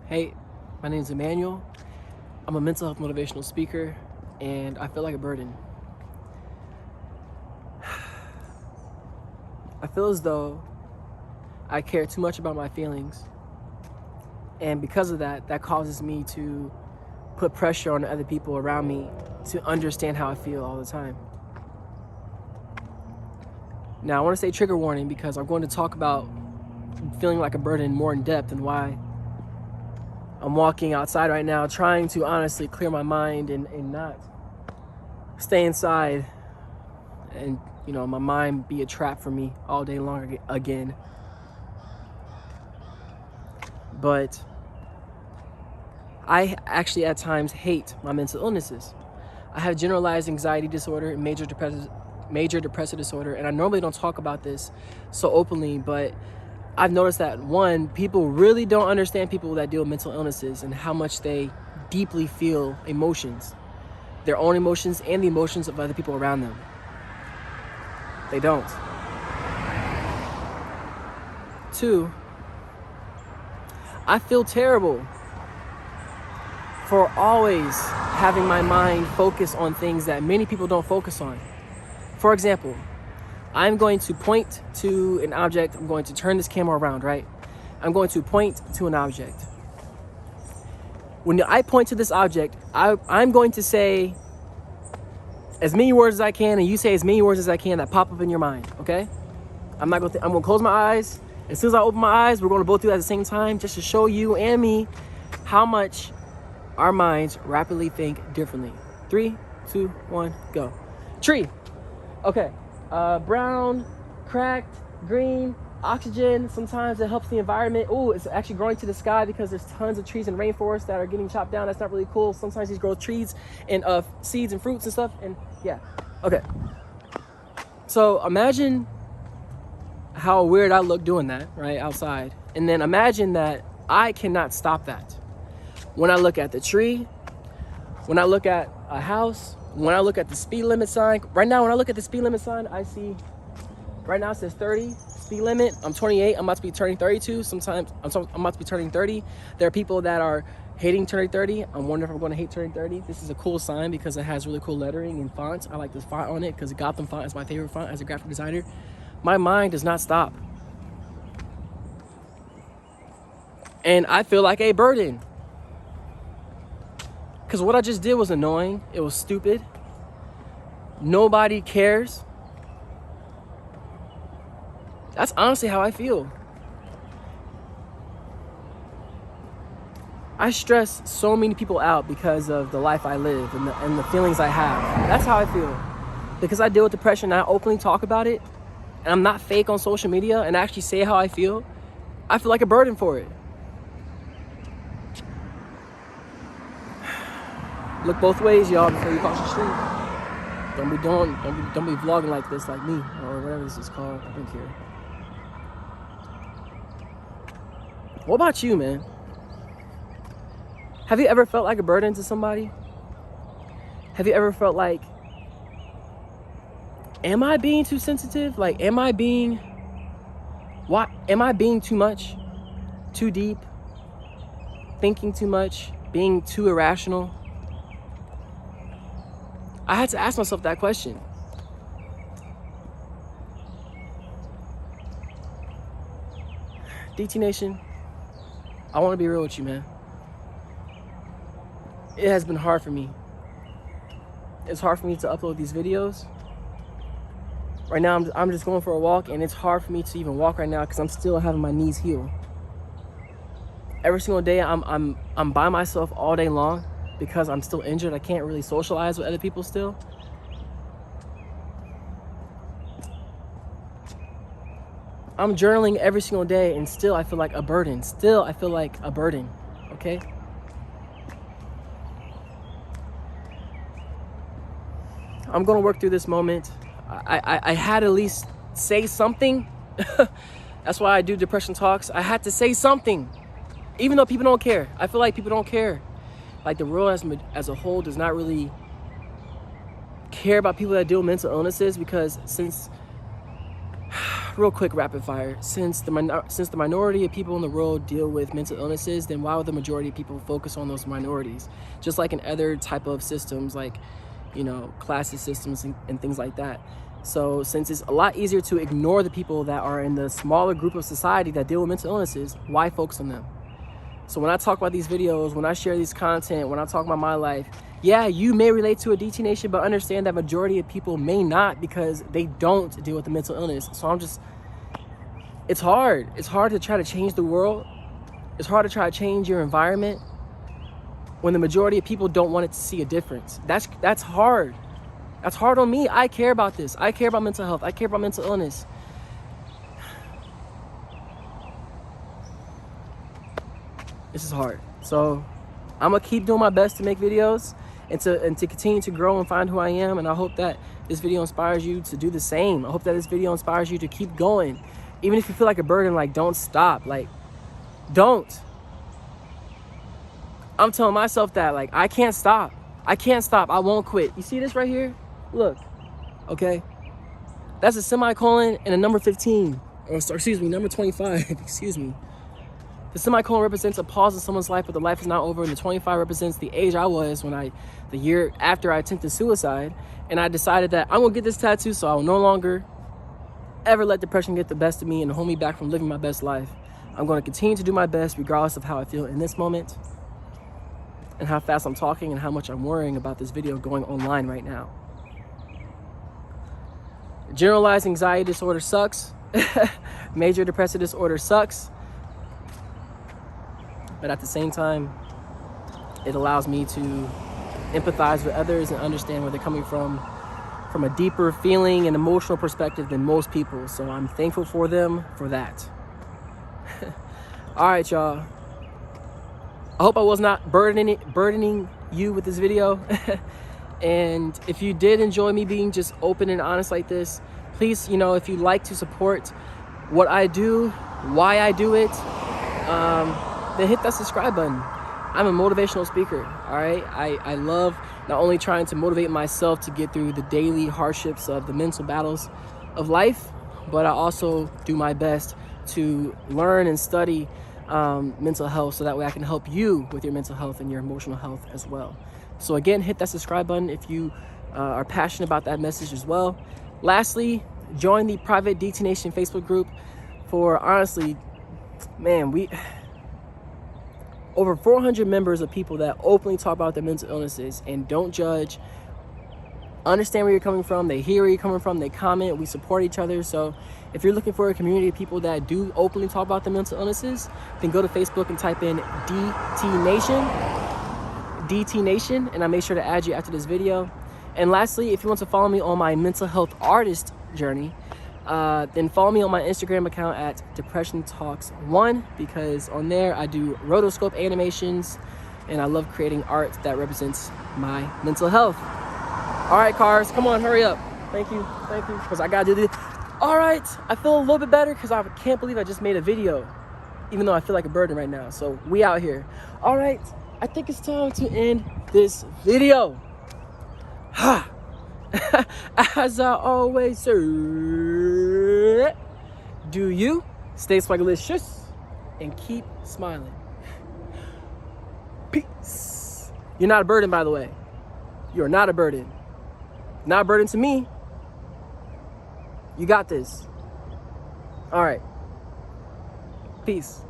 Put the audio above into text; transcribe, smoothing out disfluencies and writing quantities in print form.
Hey, my name is Emmanuel. I'm a mental health motivational speaker, and I feel like a burden. I feel as though I care too much about my feelings, and because of that, that causes me to put pressure on other people around me to understand how I feel all the time. Now, I want to say trigger warning because I'm going to talk about feeling like a burden more in depth and why I'm walking outside right now trying to honestly clear my mind and not stay inside and, my mind be a trap for me all day long again. But I actually at times hate my mental illnesses. I have generalized anxiety disorder and major depressive disorder, and I normally don't talk about this so openly, but I've noticed that, one, people really don't understand people that deal with mental illnesses and how much they deeply feel emotions, their own emotions and the emotions of other people around them. They don't. Two, I feel terrible for always having my mind focus on things that many people don't focus on. For example, I'm going to point to an object. I'm going to turn this camera around, right? I'm going to point to an object. When I point to this object, I'm going to say as many words as I can, and you say as many words as I can that pop up in your mind, okay? I'm going to close my eyes. As soon as I open my eyes, we're going to both do that at the same time just to show you and me how much our minds rapidly think differently. 3, 2, 1, go. Tree. Okay. Brown, cracked, green, oxygen. Sometimes it helps the environment. Oh, it's actually growing to the sky because there's tons of trees in rainforests that are getting chopped down. That's not really cool. Sometimes these grow trees and seeds and fruits and stuff. And yeah, okay. So imagine how weird I look doing that, right, outside. And then imagine that I cannot stop that. When I look at the tree, when I look at a house, when I look at the speed limit sign, right now when I look at the speed limit sign, I see, right now it says 30, speed limit. I'm 28, I'm about to be turning 32. Sometimes I'm about to be turning 30. There are people that are hating turning 30. I'm wondering if I'm going to hate turning 30. This is a cool sign because it has really cool lettering and fonts. I like this font on it because the Gotham font is my favorite font as a graphic designer. My mind does not stop. And I feel like a burden. Because what I just did was annoying. It was stupid. Nobody cares. That's honestly how I feel. I stress so many people out because of the life I live and the feelings I have. That's how I feel. Because I deal with depression and I openly talk about it, and I'm not fake on social media and I actually say how I feel like a burden for it. Look both ways, y'all, before you cross the street. Don't be vlogging like this, like me, or whatever this is called. I don't care. What about you, man? Have you ever felt like a burden to somebody? Have you ever felt like, am I being too sensitive? Like, am I being too much? Too deep? Thinking too much? Being too irrational? I had to ask myself that question. DT Nation, I want to be real with you, man. It has been hard for me. It's hard for me to upload these videos. Right now, I'm just going for a walk, and it's hard for me to even walk right now because I'm still having my knees heal. Every single day, I'm by myself all day long. Because I'm still injured, I can't really socialize with other people still. I'm journaling every single day and still I feel like a burden. Okay? I'm gonna work through this moment. I had to at least say something. That's why I do depression talks. I had to say something. Even though people don't care. I feel like people don't care. Like the world as a whole does not really care about people that deal with mental illnesses because since real quick rapid fire. Since the minority of people in the world deal with mental illnesses, then why would the majority of people focus on those minorities? Just like in other type of systems, like, you know, classes systems and things like that. So since it's a lot easier to ignore the people that are in the smaller group of society that deal with mental illnesses, why focus on them? So when I talk about these videos, when I share these content, when I talk about my life, yeah, you may relate to a DT Nation, but understand that majority of people may not, because they don't deal with the mental illness. So it's hard. It's hard to try to change the world. It's hard to try to change your environment when the majority of people don't want it to see a difference. That's hard. That's hard on me. I care about this. I care about mental health. I care about mental illness. This is hard. So I'm gonna keep doing my best to make videos and to continue to grow and find who I am. And I hope that this video inspires you to do the same. I hope that this video inspires you to keep going. Even if you feel like a burden, like, don't stop. Like, don't. I'm telling myself that, like, I can't stop. I can't stop. I won't quit. You see this right here? Look, okay? That's a semicolon and a number 15. Or excuse me, number 25, excuse me. The semicolon represents a pause in someone's life, but the life is not over. And the 25 represents the age I was the year after I attempted suicide. And I decided that I'm gonna get this tattoo so I will no longer ever let depression get the best of me and hold me back from living my best life. I'm gonna continue to do my best regardless of how I feel in this moment and how fast I'm talking and how much I'm worrying about this video going online right now. Generalized anxiety disorder sucks. Major depressive disorder sucks. But at the same time, it allows me to empathize with others and understand where they're coming from a deeper feeling and emotional perspective than most people. So I'm thankful for them for that. All right, y'all. I hope I was not burdening you with this video. And if you did enjoy me being just open and honest like this, please, you know, if you'd like to support what I do, why I do it, then hit that subscribe button. I'm a motivational speaker, all right? I love not only trying to motivate myself to get through the daily hardships of the mental battles of life, but I also do my best to learn and study mental health so that way I can help you with your mental health and your emotional health as well. So again, hit that subscribe button if you are passionate about that message as well. Lastly, join the private DT Nation Facebook group for, honestly, man, over 400 members of people that openly talk about their mental illnesses and don't judge, understand where you're coming from, they hear where you're coming from, they comment, we support each other. So if you're looking for a community of people that do openly talk about their mental illnesses, then go to Facebook and type in DT Nation, and I'll make sure to add you after this video. And lastly, if you want to follow me on my mental health artist journey, then follow me on my Instagram account at Depression Talks 1, because on there I do rotoscope animations and I love creating art that represents my mental health. All right, cars, come on, hurry up. Thank you, because I gotta do this. All right, I feel a little bit better because I can't believe I just made a video, even though I feel like a burden right now. So we out here. All right, I think it's time to end this video. As I always say, do you stay swagalicious and keep smiling. Peace. You're not a burden, by the way. You're not a burden. Not a burden to me. You got this. All right. Peace.